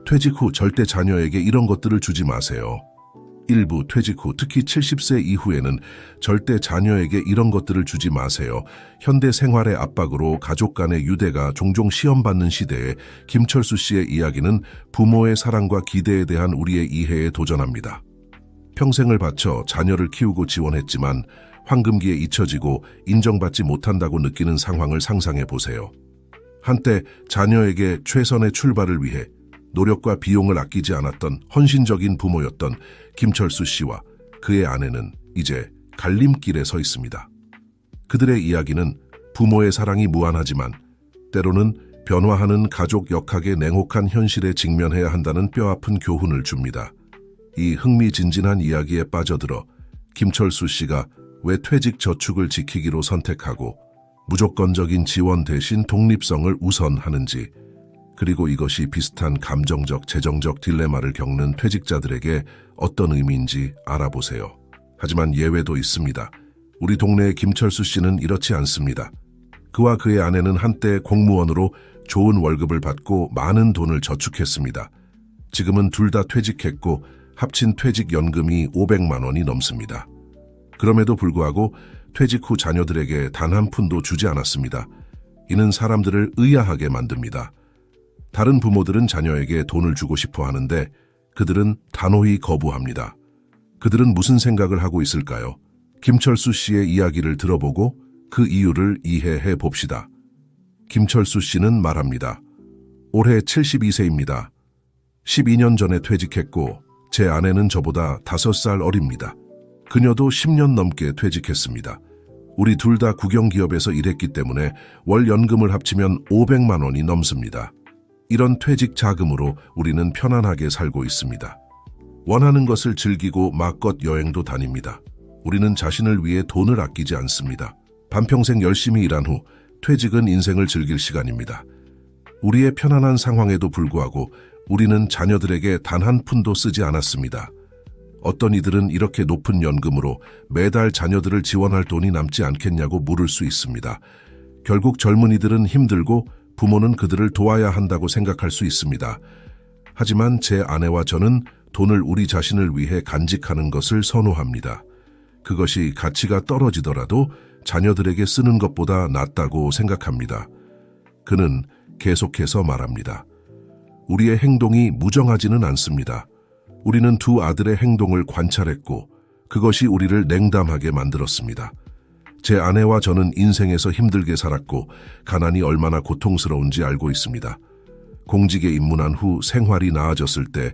퇴직 후 절대 자녀에게 이런 것들을 주지 마세요. 일부 퇴직 후 특히 70세 이후에는 절대 자녀에게 이런 것들을 주지 마세요. 현대 생활의 압박으로 가족 간의 유대가 종종 시험받는 시대에 김철수 씨의 이야기는 부모의 사랑과 기대에 대한 우리의 이해에 도전합니다. 평생을 바쳐 자녀를 키우고 지원했지만 황금기에 잊혀지고 인정받지 못한다고 느끼는 상황을 상상해 보세요. 한때 자녀에게 최선의 출발을 위해 노력과 비용을 아끼지 않았던 헌신적인 부모였던 김철수 씨와 그의 아내는 이제 갈림길에 서 있습니다. 그들의 이야기는 부모의 사랑이 무한하지만 때로는 변화하는 가족 역학의 냉혹한 현실에 직면해야 한다는 뼈아픈 교훈을 줍니다. 이 흥미진진한 이야기에 빠져들어 김철수 씨가 왜 퇴직 저축을 지키기로 선택하고 무조건적인 지원 대신 독립성을 우선하는지, 그리고 이것이 비슷한 감정적, 재정적 딜레마를 겪는 퇴직자들에게 어떤 의미인지 알아보세요. 하지만 예외도 있습니다. 우리 동네의 김철수 씨는 이렇지 않습니다. 그와 그의 아내는 한때 공무원으로 좋은 월급을 받고 많은 돈을 저축했습니다. 지금은 둘 다 퇴직했고 합친 퇴직연금이 500만 원이 넘습니다. 그럼에도 불구하고 퇴직 후 자녀들에게 단 한 푼도 주지 않았습니다. 이는 사람들을 의아하게 만듭니다. 다른 부모들은 자녀에게 돈을 주고 싶어 하는데 그들은 단호히 거부합니다. 그들은 무슨 생각을 하고 있을까요? 김철수 씨의 이야기를 들어보고 그 이유를 이해해 봅시다. 김철수 씨는 말합니다. 올해 72세입니다. 12년 전에 퇴직했고 제 아내는 저보다 5살 어립니다. 그녀도 10년 넘게 퇴직했습니다. 우리 둘 다 국영기업에서 일했기 때문에 월 연금을 합치면 500만 원이 넘습니다. 이런 퇴직 자금으로 우리는 편안하게 살고 있습니다. 원하는 것을 즐기고 마껏 여행도 다닙니다. 우리는 자신을 위해 돈을 아끼지 않습니다. 반평생 열심히 일한 후 퇴직은 인생을 즐길 시간입니다. 우리의 편안한 상황에도 불구하고 우리는 자녀들에게 단 한 푼도 쓰지 않았습니다. 어떤 이들은 이렇게 높은 연금으로 매달 자녀들을 지원할 돈이 남지 않겠냐고 물을 수 있습니다. 결국 젊은이들은 힘들고 부모는 그들을 도와야 한다고 생각할 수 있습니다. 하지만 제 아내와 저는 돈을 우리 자신을 위해 간직하는 것을 선호합니다. 그것이 가치가 떨어지더라도 자녀들에게 쓰는 것보다 낫다고 생각합니다. 그는 계속해서 말합니다. 우리의 행동이 무정하지는 않습니다. 우리는 두 아들의 행동을 관찰했고 그것이 우리를 냉담하게 만들었습니다. 제 아내와 저는 인생에서 힘들게 살았고 가난이 얼마나 고통스러운지 알고 있습니다. 공직에 입문한 후 생활이 나아졌을 때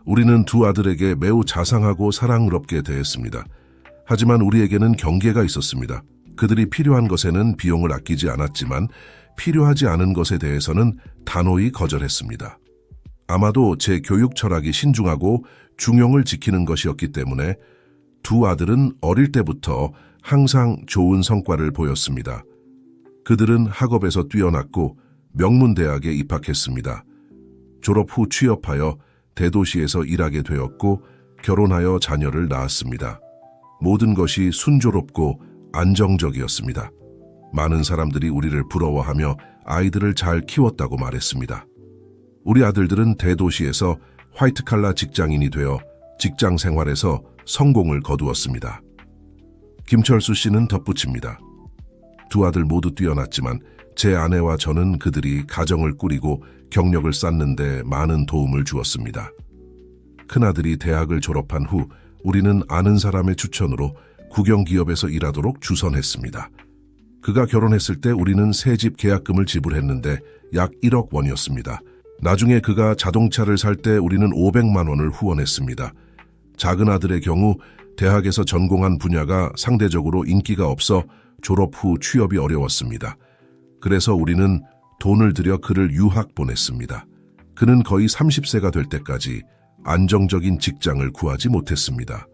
우리는 두 아들에게 매우 자상하고 사랑스럽게 대했습니다. 하지만 우리에게는 경계가 있었습니다. 그들이 필요한 것에는 비용을 아끼지 않았지만 필요하지 않은 것에 대해서는 단호히 거절했습니다. 아마도 제 교육 철학이 신중하고 중용을 지키는 것이었기 때문에 두 아들은 어릴 때부터 항상 좋은 성과를 보였습니다. 그들은 학업에서 뛰어났고 명문대학에 입학했습니다. 졸업 후 취업하여 대도시에서 일하게 되었고 결혼하여 자녀를 낳았습니다. 모든 것이 순조롭고 안정적이었습니다. 많은 사람들이 우리를 부러워하며 아이들을 잘 키웠다고 말했습니다. 우리 아들들은 대도시에서 화이트칼라 직장인이 되어 직장 생활에서 성공을 거두었습니다. 김철수 씨는 덧붙입니다. 두 아들 모두 뛰어났지만 제 아내와 저는 그들이 가정을 꾸리고 경력을 쌓는데 많은 도움을 주었습니다. 큰아들이 대학을 졸업한 후 우리는 아는 사람의 추천으로 국영기업에서 일하도록 주선했습니다. 그가 결혼했을 때 우리는 새집 계약금을 지불했는데 약 1억 원이었습니다. 나중에 그가 자동차를 살 때 우리는 500만 원을 후원했습니다. 작은 아들의 경우 대학에서 전공한 분야가 상대적으로 인기가 없어 졸업 후 취업이 어려웠습니다. 그래서 우리는 돈을 들여 그를 유학 보냈습니다. 그는 거의 30세가 될 때까지 안정적인 직장을 구하지 못했습니다.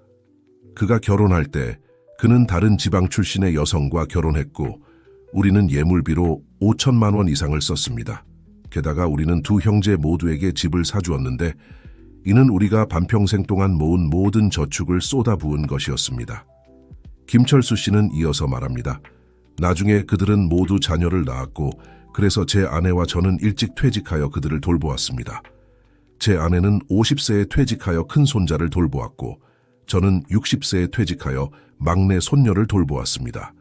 그가 결혼할 때 그는 다른 지방 출신의 여성과 결혼했고 우리는 예물비로 5천만 원 이상을 썼습니다. 게다가 우리는 두 형제 모두에게 집을 사주었는데 이는 우리가 반평생 동안 모은 모든 저축을 쏟아부은 것이었습니다. 김철수 씨는 이어서 말합니다. 나중에 그들은 모두 자녀를 낳았고 그래서 제 아내와 저는 일찍 퇴직하여 그들을 돌보았습니다. 제 아내는 50세에 퇴직하여 큰 손자를 돌보았고 저는 60세에 퇴직하여 막내 손녀를 돌보았습니다.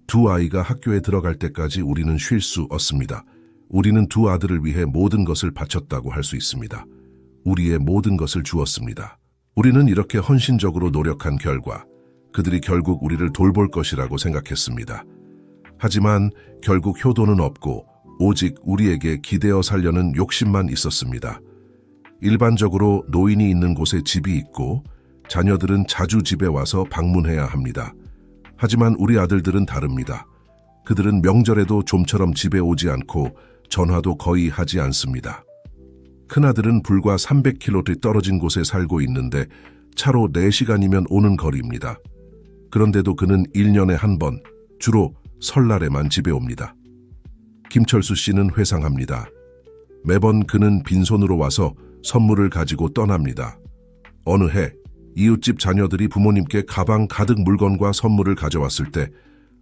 두 아이가 학교에 들어갈 때까지 우리는 쉴 수 없습니다. 우리는 두 아들을 위해 모든 것을 바쳤다고 할 수 있습니다. 우리의 모든 것을 주었습니다. 우리는 이렇게 헌신적으로 노력한 결과 그들이 결국 우리를 돌볼 것이라고 생각했습니다. 하지만 결국 효도는 없고 오직 우리에게 기대어 살려는 욕심만 있었습니다. 일반적으로 노인이 있는 곳에 집이 있고 자녀들은 자주 집에 와서 방문해야 합니다. 하지만 우리 아들들은 다릅니다. 그들은 명절에도 좀처럼 집에 오지 않고 전화도 거의 하지 않습니다. 큰아들은 불과 300km 떨어진 곳에 살고 있는데 차로 4시간이면 오는 거리입니다. 그런데도 그는 1년에 한 번, 주로 설날에만 집에 옵니다. 김철수 씨는 회상합니다. 매번 그는 빈손으로 와서 선물을 가지고 떠납니다. 어느 해 이웃집 자녀들이 부모님께 가방 가득 물건과 선물을 가져왔을 때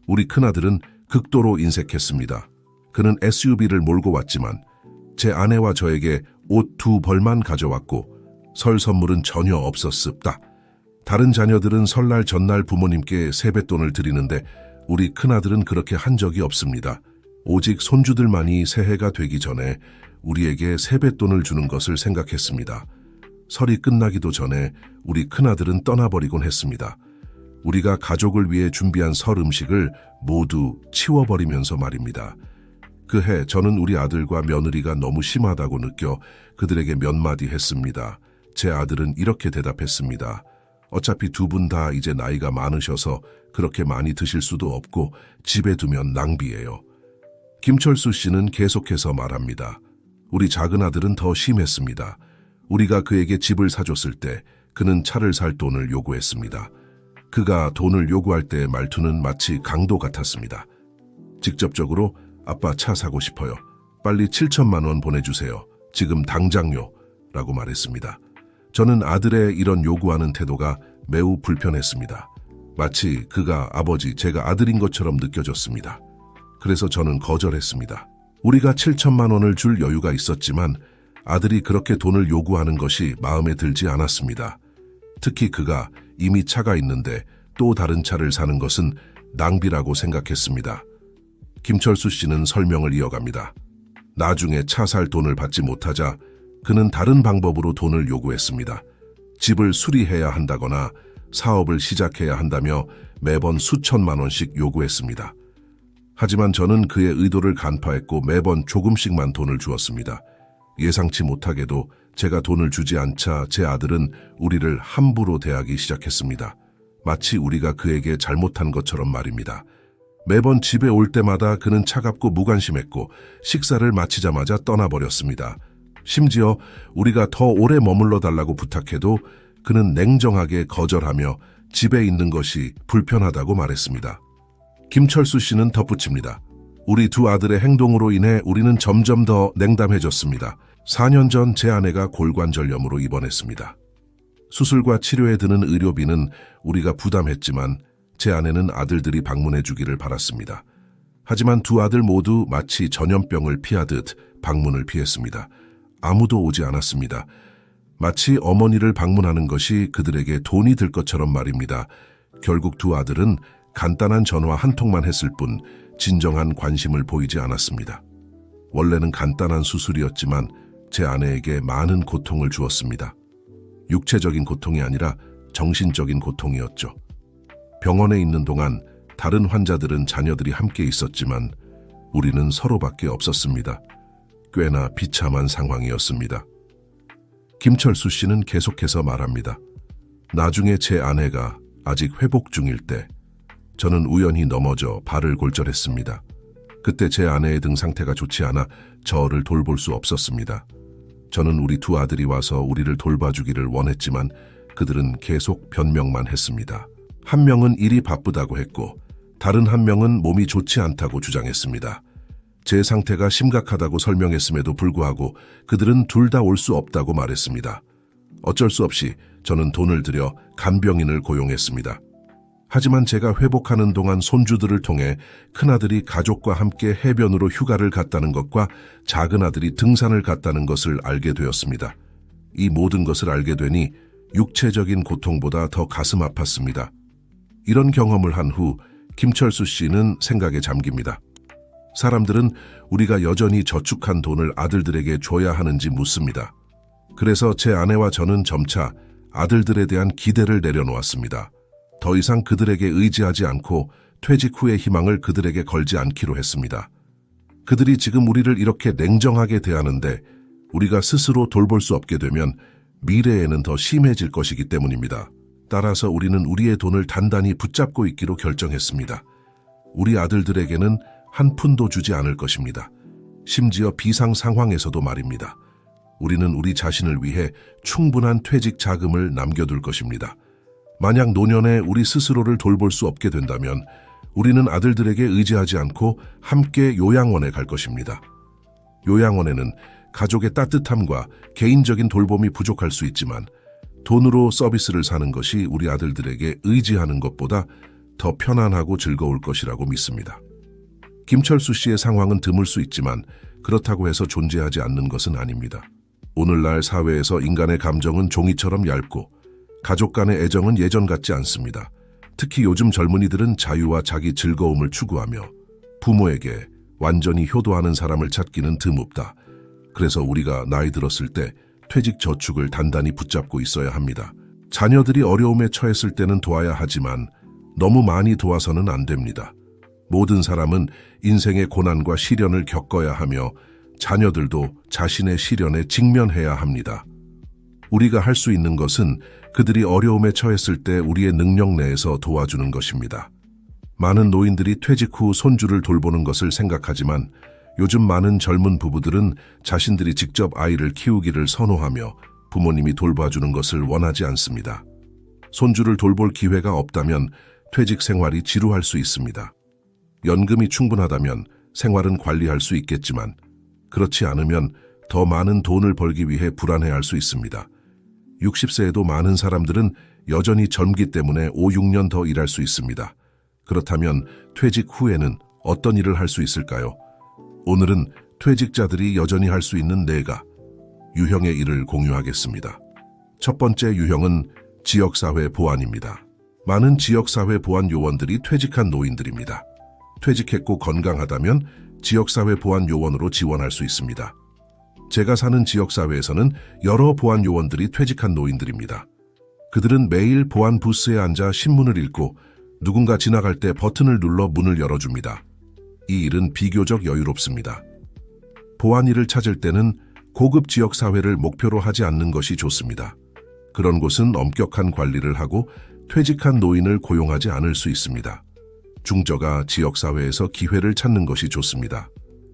우리 큰아들은 극도로 인색했습니다. 그는 SUV를 몰고 왔지만 제 아내와 저에게 옷 2벌만 가져왔고 설 선물은 전혀 없었습니다. 다른 자녀들은 설날 전날 부모님께 세뱃돈을 드리는데 우리 큰아들은 그렇게 한 적이 없습니다. 오직 손주들만이 새해가 되기 전에 우리에게 세뱃돈을 주는 것을 생각했습니다. 설이 끝나기도 전에 우리 큰아들은 떠나버리곤 했습니다. 우리가 가족을 위해 준비한 설 음식을 모두 치워버리면서 말입니다. 그 해 저는 우리 아들과 며느리가 너무 심하다고 느껴 그들에게 몇 마디 했습니다. 제 아들은 이렇게 대답했습니다. 어차피 두 분 다 이제 나이가 많으셔서 그렇게 많이 드실 수도 없고 집에 두면 낭비예요. 김철수 씨는 계속해서 말합니다. 우리 작은 아들은 더 심했습니다. 우리가 그에게 집을 사줬을 때 그는 차를 살 돈을 요구했습니다. 그가 돈을 요구할 때의 말투는 마치 강도 같았습니다. 직접적으로 아빠 차 사고 싶어요. 빨리 7천만 원 보내주세요. 지금 당장요. 라고 말했습니다. 저는 아들의 이런 요구하는 태도가 매우 불편했습니다. 마치 그가 아버지, 제가 아들인 것처럼 느껴졌습니다. 그래서 저는 거절했습니다. 우리가 7천만 원을 줄 여유가 있었지만 아들이 그렇게 돈을 요구하는 것이 마음에 들지 않았습니다. 특히 그가 이미 차가 있는데 또 다른 차를 사는 것은 낭비라고 생각했습니다. 김철수 씨는 설명을 이어갑니다. 나중에 차 살 돈을 받지 못하자 그는 다른 방법으로 돈을 요구했습니다. 집을 수리해야 한다거나 사업을 시작해야 한다며 매번 수천만 원씩 요구했습니다. 하지만 저는 그의 의도를 간파했고 매번 조금씩만 돈을 주었습니다. 예상치 못하게도 제가 돈을 주지 않자 제 아들은 우리를 함부로 대하기 시작했습니다. 마치 우리가 그에게 잘못한 것처럼 말입니다. 매번 집에 올 때마다 그는 차갑고 무관심했고 식사를 마치자마자 떠나버렸습니다. 심지어 우리가 더 오래 머물러 달라고 부탁해도 그는 냉정하게 거절하며 집에 있는 것이 불편하다고 말했습니다. 김철수 씨는 덧붙입니다. 우리 두 아들의 행동으로 인해 우리는 점점 더 냉담해졌습니다. 4년 전 제 아내가 골관절염으로 입원했습니다. 수술과 치료에 드는 의료비는 우리가 부담했지만 제 아내는 아들들이 방문해 주기를 바랐습니다. 하지만 두 아들 모두 마치 전염병을 피하듯 방문을 피했습니다. 아무도 오지 않았습니다. 마치 어머니를 방문하는 것이 그들에게 돈이 들 것처럼 말입니다. 결국 두 아들은 간단한 전화 한 통만 했을 뿐 진정한 관심을 보이지 않았습니다. 원래는 간단한 수술이었지만 제 아내에게 많은 고통을 주었습니다. 육체적인 고통이 아니라 정신적인 고통이었죠. 병원에 있는 동안 다른 환자들은 자녀들이 함께 있었지만 우리는 서로밖에 없었습니다. 꽤나 비참한 상황이었습니다. 김철수 씨는 계속해서 말합니다. 나중에 제 아내가 아직 회복 중일 때 저는 우연히 넘어져 발을 골절했습니다. 그때 제 아내의 등 상태가 좋지 않아 저를 돌볼 수 없었습니다. 저는 우리 두 아들이 와서 우리를 돌봐주기를 원했지만 그들은 계속 변명만 했습니다. 한 명은 일이 바쁘다고 했고 다른 한 명은 몸이 좋지 않다고 주장했습니다. 제 상태가 심각하다고 설명했음에도 불구하고 그들은 둘 다 올 수 없다고 말했습니다. 어쩔 수 없이 저는 돈을 들여 간병인을 고용했습니다. 하지만 제가 회복하는 동안 손주들을 통해 큰아들이 가족과 함께 해변으로 휴가를 갔다는 것과 작은아들이 등산을 갔다는 것을 알게 되었습니다. 이 모든 것을 알게 되니 육체적인 고통보다 더 가슴 아팠습니다. 이런 경험을 한 후 김철수 씨는 생각에 잠깁니다. 사람들은 우리가 여전히 저축한 돈을 아들들에게 줘야 하는지 묻습니다. 그래서 제 아내와 저는 점차 아들들에 대한 기대를 내려놓았습니다. 더 이상 그들에게 의지하지 않고 퇴직 후의 희망을 그들에게 걸지 않기로 했습니다. 그들이 지금 우리를 이렇게 냉정하게 대하는데 우리가 스스로 돌볼 수 없게 되면 미래에는 더 심해질 것이기 때문입니다. 따라서 우리는 우리의 돈을 단단히 붙잡고 있기로 결정했습니다. 우리 아들들에게는 한 푼도 주지 않을 것입니다. 심지어 비상 상황에서도 말입니다. 우리는 우리 자신을 위해 충분한 퇴직 자금을 남겨둘 것입니다. 만약 노년에 우리 스스로를 돌볼 수 없게 된다면 우리는 아들들에게 의지하지 않고 함께 요양원에 갈 것입니다. 요양원에는 가족의 따뜻함과 개인적인 돌봄이 부족할 수 있지만 돈으로 서비스를 사는 것이 우리 아들들에게 의지하는 것보다 더 편안하고 즐거울 것이라고 믿습니다. 김철수 씨의 상황은 드물 수 있지만 그렇다고 해서 존재하지 않는 것은 아닙니다. 오늘날 사회에서 인간의 감정은 종이처럼 얇고 가족 간의 애정은 예전 같지 않습니다. 특히 요즘 젊은이들은 자유와 자기 즐거움을 추구하며 부모에게 완전히 효도하는 사람을 찾기는 드뭅다. 그래서 우리가 나이 들었을 때 퇴직 저축을 단단히 붙잡고 있어야 합니다. 자녀들이 어려움에 처했을 때는 도와야 하지만 너무 많이 도와서는 안 됩니다. 모든 사람은 인생의 고난과 시련을 겪어야 하며 자녀들도 자신의 시련에 직면해야 합니다. 우리가 할 수 있는 것은 그들이 어려움에 처했을 때 우리의 능력 내에서 도와주는 것입니다. 많은 노인들이 퇴직 후 손주를 돌보는 것을 생각하지만 요즘 많은 젊은 부부들은 자신들이 직접 아이를 키우기를 선호하며 부모님이 돌봐주는 것을 원하지 않습니다. 손주를 돌볼 기회가 없다면 퇴직 생활이 지루할 수 있습니다. 연금이 충분하다면 생활은 관리할 수 있겠지만 그렇지 않으면 더 많은 돈을 벌기 위해 불안해할 수 있습니다. 60세에도 많은 사람들은 여전히 젊기 때문에 5, 6년 더 일할 수 있습니다. 그렇다면 퇴직 후에는 어떤 일을 할 수 있을까요? 오늘은 퇴직자들이 여전히 할 수 있는 4가 유형의 일을 공유하겠습니다. 첫 번째 유형은 지역사회 보완입니다. 많은 지역사회 보완 요원들이 퇴직한 노인들입니다. 퇴직했고 건강하다면 지역사회 보완 요원으로 지원할 수 있습니다. 제가 사는 지역사회에서는 여러 보안 요원들이 퇴직한 노인들입니다. 그들은 매일 보안 부스에 앉아 신문을 읽고 누군가 지나갈 때 버튼을 눌러 문을 열어줍니다. 이 일은 비교적 여유롭습니다. 보안 일을 찾을 때는 고급 지역사회를 목표로 하지 않는 것이 좋습니다. 그런 곳은 엄격한 관리를 하고 퇴직한 노인을 고용하지 않을 수 있습니다. 중저가 지역사회에서 기회를 찾는 것이 좋습니다.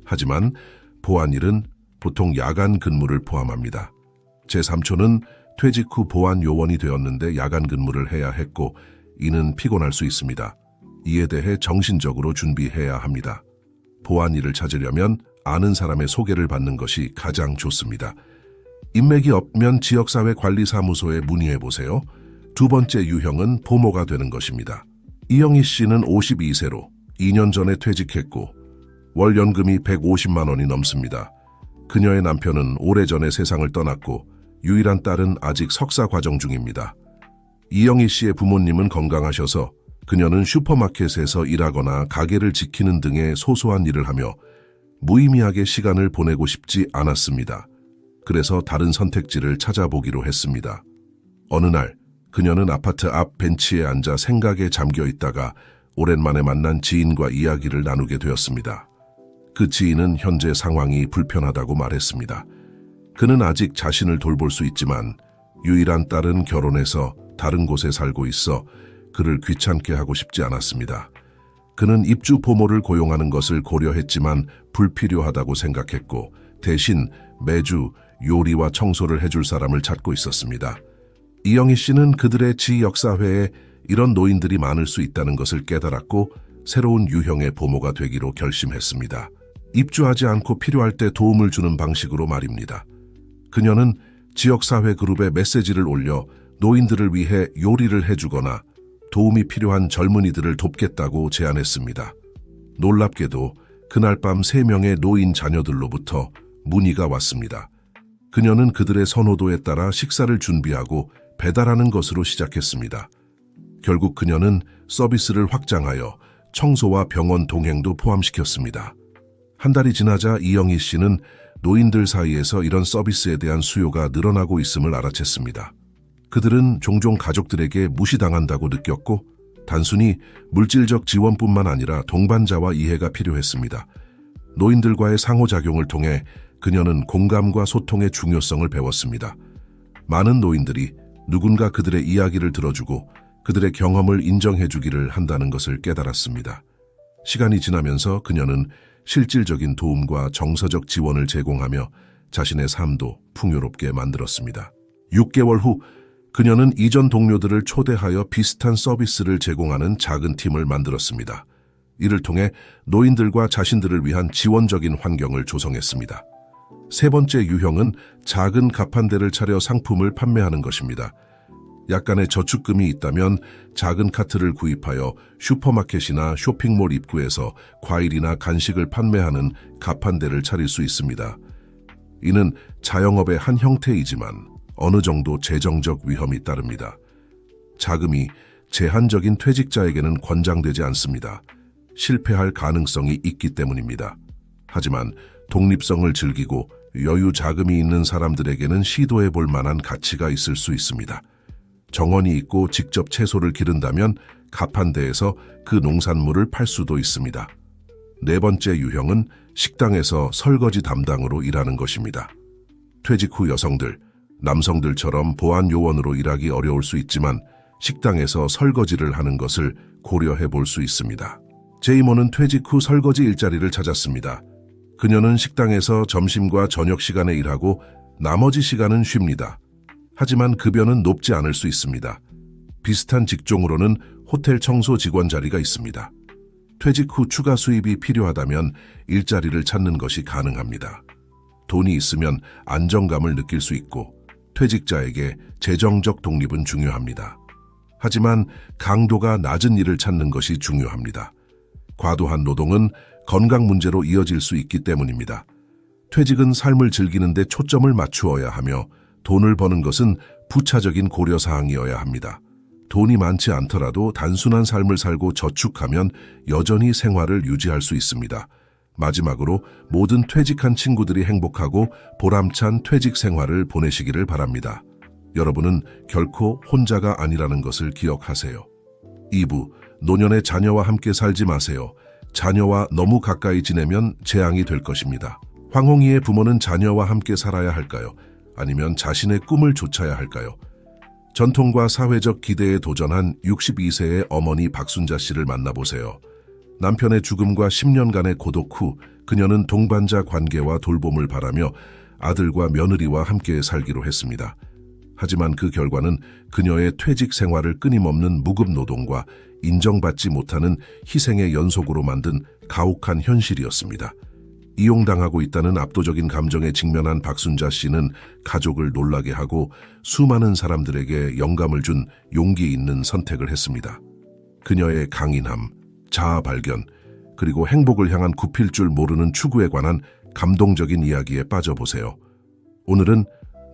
하지만 보안 일은 보통 야간 근무를 포함합니다. 제 삼촌은 퇴직 후 보안 요원이 되었는데 야간 근무를 해야 했고 이는 피곤할 수 있습니다. 이에 대해 정신적으로 준비해야 합니다. 보안 일을 찾으려면 아는 사람의 소개를 받는 것이 가장 좋습니다. 인맥이 없면 지역사회 관리사무소에 문의해보세요. 두 번째 유형은 보모가 되는 것입니다. 이영희 씨는 52세로 2년 전에 퇴직했고 월 연금이 150만 원이 넘습니다. 그녀의 남편은 오래전에 세상을 떠났고 유일한 딸은 아직 석사 과정 중입니다. 이영희 씨의 부모님은 건강하셔서 그녀는 슈퍼마켓에서 일하거나 가게를 지키는 등의 소소한 일을 하며 무의미하게 시간을 보내고 싶지 않았습니다. 그래서 다른 선택지를 찾아보기로 했습니다. 어느 날 그녀는 아파트 앞 벤치에 앉아 생각에 잠겨 있다가 오랜만에 만난 지인과 이야기를 나누게 되었습니다. 그 지인은 현재 상황이 불편하다고 말했습니다. 그는 아직 자신을 돌볼 수 있지만 유일한 딸은 결혼해서 다른 곳에 살고 있어 그를 귀찮게 하고 싶지 않았습니다. 그는 입주 보모를 고용하는 것을 고려했지만 불필요하다고 생각했고 대신 매주 요리와 청소를 해줄 사람을 찾고 있었습니다. 이영희 씨는 그들의 지역사회에 이런 노인들이 많을 수 있다는 것을 깨달았고 새로운 유형의 보모가 되기로 결심했습니다. 입주하지 않고 필요할 때 도움을 주는 방식으로 말입니다. 그녀는 지역사회 그룹에 메시지를 올려 노인들을 위해 요리를 해주거나 도움이 필요한 젊은이들을 돕겠다고 제안했습니다. 놀랍게도 그날 밤 3명의 노인 자녀들로부터 문의가 왔습니다. 그녀는 그들의 선호도에 따라 식사를 준비하고 배달하는 것으로 시작했습니다. 결국 그녀는 서비스를 확장하여 청소와 병원 동행도 포함시켰습니다. 한 달이 지나자 이영희 씨는 노인들 사이에서 이런 서비스에 대한 수요가 늘어나고 있음을 알아챘습니다. 그들은 종종 가족들에게 무시당한다고 느꼈고 단순히 물질적 지원뿐만 아니라 동반자와 이해가 필요했습니다. 노인들과의 상호작용을 통해 그녀는 공감과 소통의 중요성을 배웠습니다. 많은 노인들이 누군가 그들의 이야기를 들어주고 그들의 경험을 인정해주기를 한다는 것을 깨달았습니다. 시간이 지나면서 그녀는 실질적인 도움과 정서적 지원을 제공하며 자신의 삶도 풍요롭게 만들었습니다. 6개월 후 그녀는 이전 동료들을 초대하여 비슷한 서비스를 제공하는 작은 팀을 만들었습니다. 이를 통해 노인들과 자신들을 위한 지원적인 환경을 조성했습니다. 세 번째 유형은 작은 가판대를 차려 상품을 판매하는 것입니다. 약간의 저축금이 있다면 작은 카트를 구입하여 슈퍼마켓이나 쇼핑몰 입구에서 과일이나 간식을 판매하는 가판대를 차릴 수 있습니다. 이는 자영업의 한 형태이지만 어느 정도 재정적 위험이 따릅니다. 자금이 제한적인 퇴직자에게는 권장되지 않습니다. 실패할 가능성이 있기 때문입니다. 하지만 독립성을 즐기고 여유 자금이 있는 사람들에게는 시도해 볼 만한 가치가 있을 수 있습니다. 정원이 있고 직접 채소를 기른다면 가판대에서 그 농산물을 팔 수도 있습니다. 네 번째 유형은 식당에서 설거지 담당으로 일하는 것입니다. 퇴직 후 여성들, 남성들처럼 보안 요원으로 일하기 어려울 수 있지만 식당에서 설거지를 하는 것을 고려해 볼 수 있습니다. 제이모는 퇴직 후 설거지 일자리를 찾았습니다. 그녀는 식당에서 점심과 저녁 시간에 일하고 나머지 시간은 쉽니다. 하지만 급여는 높지 않을 수 있습니다. 비슷한 직종으로는 호텔 청소 직원 자리가 있습니다. 퇴직 후 추가 수입이 필요하다면 일자리를 찾는 것이 가능합니다. 돈이 있으면 안정감을 느낄 수 있고 퇴직자에게 재정적 독립은 중요합니다. 하지만 강도가 낮은 일을 찾는 것이 중요합니다. 과도한 노동은 건강 문제로 이어질 수 있기 때문입니다. 퇴직은 삶을 즐기는 데 초점을 맞추어야 하며 돈을 버는 것은 부차적인 고려사항이어야 합니다. 돈이 많지 않더라도 단순한 삶을 살고 저축하면 여전히 생활을 유지할 수 있습니다. 마지막으로 모든 퇴직한 친구들이 행복하고 보람찬 퇴직 생활을 보내시기를 바랍니다. 여러분은 결코 혼자가 아니라는 것을 기억하세요. 2부, 노년의 자녀와 함께 살지 마세요. 자녀와 너무 가까이 지내면 재앙이 될 것입니다. 황홍이의 부모는 자녀와 함께 살아야 할까요? 아니면 자신의 꿈을 좇아야 할까요? 전통과 사회적 기대에 도전한 62세의 어머니 박순자 씨를 만나보세요. 남편의 죽음과 10년간의 고독 후 그녀는 동반자 관계와 돌봄을 바라며 아들과 며느리와 함께 살기로 했습니다. 하지만 그 결과는 그녀의 퇴직 생활을 끊임없는 무급 노동과 인정받지 못하는 희생의 연속으로 만든 가혹한 현실이었습니다. 이용당하고 있다는 압도적인 감정에 직면한 박순자 씨는 가족을 놀라게 하고 수많은 사람들에게 영감을 준 용기 있는 선택을 했습니다. 그녀의 강인함, 자아 발견, 그리고 행복을 향한 굽힐 줄 모르는 추구에 관한 감동적인 이야기에 빠져보세요. 오늘은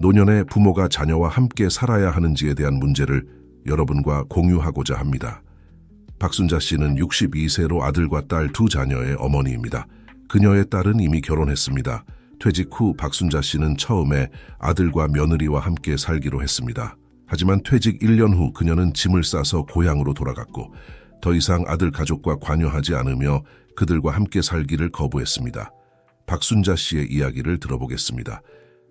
노년의 부모가 자녀와 함께 살아야 하는지에 대한 문제를 여러분과 공유하고자 합니다. 박순자 씨는 62세로 아들과 딸 두 자녀의 어머니입니다. 그녀의 딸은 이미 결혼했습니다. 퇴직 후 박순자 씨는 처음에 아들과 며느리와 함께 살기로 했습니다. 하지만 퇴직 1년 후 그녀는 짐을 싸서 고향으로 돌아갔고 더 이상 아들 가족과 관여하지 않으며 그들과 함께 살기를 거부했습니다. 박순자 씨의 이야기를 들어보겠습니다.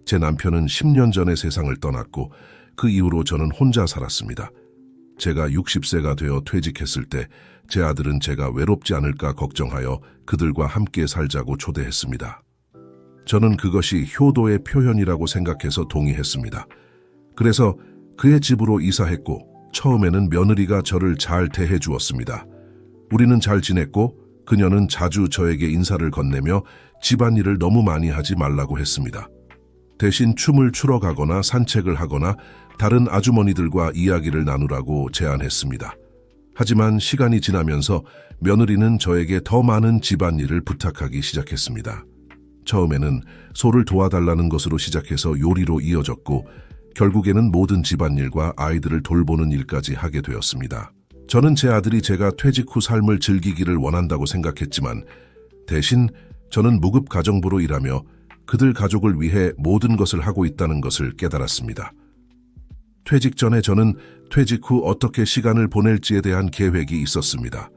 제 남편은 10년 전에 세상을 떠났고 그 이후로 저는 혼자 살았습니다. 제가 60세가 되어 퇴직했을 때 제 아들은 제가 외롭지 않을까 걱정하여 그들과 함께 살자고 초대했습니다. 저는 그것이 효도의 표현이라고 생각해서 동의했습니다. 그래서 그의 집으로 이사했고 처음에는 며느리가 저를 잘 대해 주었습니다. 우리는 잘 지냈고 그녀는 자주 저에게 인사를 건네며 집안일을 너무 많이 하지 말라고 했습니다. 대신 춤을 추러 가거나 산책을 하거나 다른 아주머니들과 이야기를 나누라고 제안했습니다. 하지만 시간이 지나면서 며느리는 저에게 더 많은 집안일을 부탁하기 시작했습니다. 처음에는 소를 도와달라는 것으로 시작해서 요리로 이어졌고 결국에는 모든 집안일과 아이들을 돌보는 일까지 하게 되었습니다. 저는 제 아들이 제가 퇴직 후 삶을 즐기기를 원한다고 생각했지만 대신 저는 무급 가정부로 일하며 그들 가족을 위해 모든 것을 하고 있다는 것을 깨달았습니다. 퇴직 전에 저는 퇴직 후 어떻게 시간을 보낼지에 대한 계획이 있었습니다.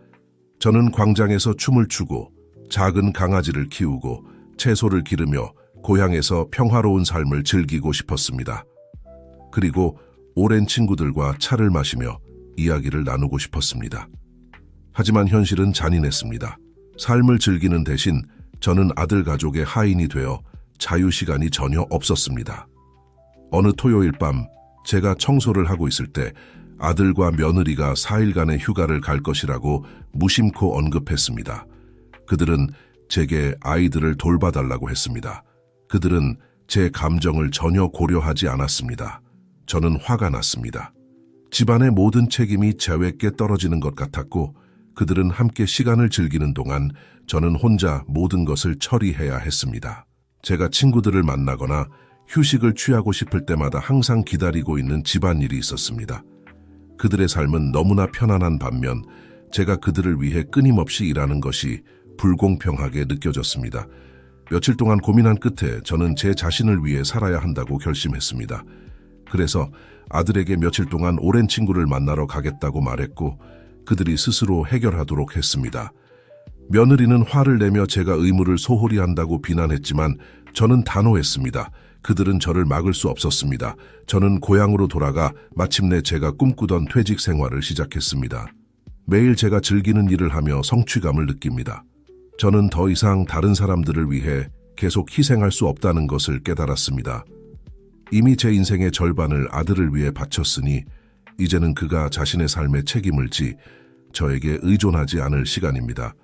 저는 광장에서 춤을 추고 작은 강아지를 키우고 채소를 기르며 고향에서 평화로운 삶을 즐기고 싶었습니다. 그리고 오랜 친구들과 차를 마시며 이야기를 나누고 싶었습니다. 하지만 현실은 잔인했습니다. 삶을 즐기는 대신 저는 아들 가족의 하인이 되어 자유시간이 전혀 없었습니다. 어느 토요일 밤 제가 청소를 하고 있을 때 아들과 며느리가 4일간의 휴가를 갈 것이라고 무심코 언급했습니다. 그들은 제게 아이들을 돌봐달라고 했습니다. 그들은 제 감정을 전혀 고려하지 않았습니다. 저는 화가 났습니다. 집안의 모든 책임이 제외께 떨어지는 것 같았고 그들은 함께 시간을 즐기는 동안 저는 혼자 모든 것을 처리해야 했습니다. 제가 친구들을 만나거나 휴식을 취하고 싶을 때마다 항상 기다리고 있는 집안일이 있었습니다. 그들의 삶은 너무나 편안한 반면 제가 그들을 위해 끊임없이 일하는 것이 불공평하게 느껴졌습니다. 며칠 동안 고민한 끝에 저는 제 자신을 위해 살아야 한다고 결심했습니다. 그래서 아들에게 며칠 동안 오랜 친구를 만나러 가겠다고 말했고 그들이 스스로 해결하도록 했습니다. 며느리는 화를 내며 제가 의무를 소홀히 한다고 비난했지만 저는 단호했습니다. 그들은 저를 막을 수 없었습니다. 저는 고향으로 돌아가 마침내 제가 꿈꾸던 퇴직 생활을 시작했습니다. 매일 제가 즐기는 일을 하며 성취감을 느낍니다. 저는 더 이상 다른 사람들을 위해 계속 희생할 수 없다는 것을 깨달았습니다. 이미 제 인생의 절반을 아들을 위해 바쳤으니 이제는 그가 자신의 삶에 책임을 지 저에게 의존하지 않을 시간입니다.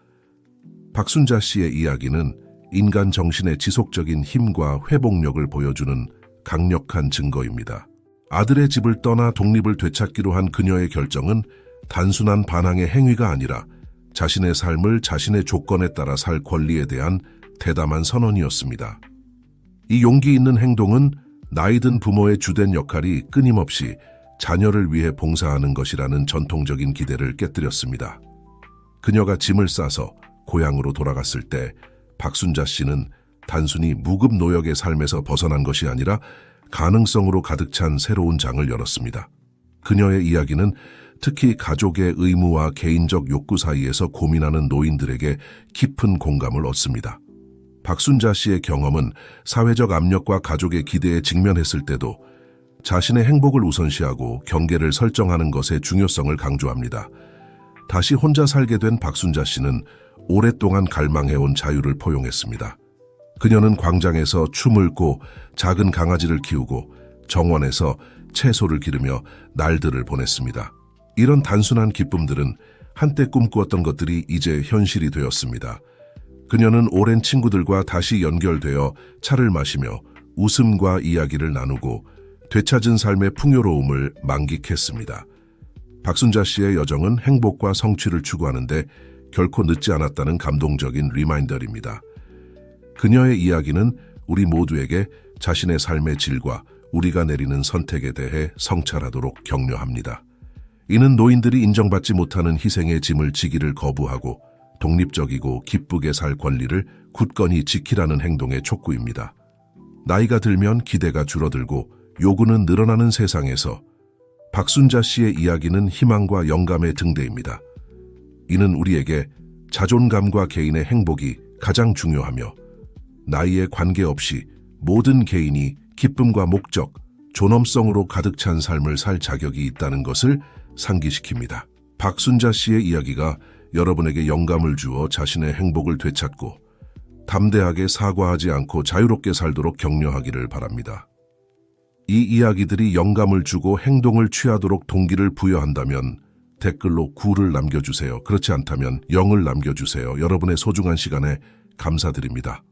박순자 씨의 이야기는 인간 정신의 지속적인 힘과 회복력을 보여주는 강력한 증거입니다. 아들의 집을 떠나 독립을 되찾기로 한 그녀의 결정은 단순한 반항의 행위가 아니라 자신의 삶을 자신의 조건에 따라 살 권리에 대한 대담한 선언이었습니다. 이 용기 있는 행동은 나이든 부모의 주된 역할이 끊임없이 자녀를 위해 봉사하는 것이라는 전통적인 기대를 깨뜨렸습니다. 그녀가 짐을 싸서 고향으로 돌아갔을 때 박순자 씨는 단순히 무급 노역의 삶에서 벗어난 것이 아니라 가능성으로 가득 찬 새로운 장을 열었습니다. 그녀의 이야기는 특히 가족의 의무와 개인적 욕구 사이에서 고민하는 노인들에게 깊은 공감을 얻습니다. 박순자 씨의 경험은 사회적 압력과 가족의 기대에 직면했을 때도 자신의 행복을 우선시하고 경계를 설정하는 것의 중요성을 강조합니다. 다시 혼자 살게 된 박순자 씨는 오랫동안 갈망해온 자유를 포용했습니다. 그녀는 광장에서 춤을 춰 작은 강아지를 키우고 정원에서 채소를 기르며 날들을 보냈습니다. 이런 단순한 기쁨들은 한때 꿈꾸었던 것들이 이제 현실이 되었습니다. 그녀는 오랜 친구들과 다시 연결되어 차를 마시며 웃음과 이야기를 나누고 되찾은 삶의 풍요로움을 만끽했습니다. 박순자 씨의 여정은 행복과 성취를 추구하는데 결코 늦지 않았다는 감동적인 리마인더입니다. 그녀의 이야기는 우리 모두에게 자신의 삶의 질과 우리가 내리는 선택에 대해 성찰하도록 격려합니다. 이는 노인들이 인정받지 못하는 희생의 짐을 지기를 거부하고 독립적이고 기쁘게 살 권리를 굳건히 지키라는 행동의 촉구입니다. 나이가 들면 기대가 줄어들고 요구는 늘어나는 세상에서 박순자 씨의 이야기는 희망과 영감의 등대입니다. 이는 우리에게 자존감과 개인의 행복이 가장 중요하며 나이에 관계없이 모든 개인이 기쁨과 목적, 존엄성으로 가득 찬 삶을 살 자격이 있다는 것을 상기시킵니다. 박순자 씨의 이야기가 여러분에게 영감을 주어 자신의 행복을 되찾고 담대하게 사과하지 않고 자유롭게 살도록 격려하기를 바랍니다. 이 이야기들이 영감을 주고 행동을 취하도록 동기를 부여한다면 댓글로 9를 남겨주세요. 그렇지 않다면 0을 남겨주세요. 여러분의 소중한 시간에 감사드립니다.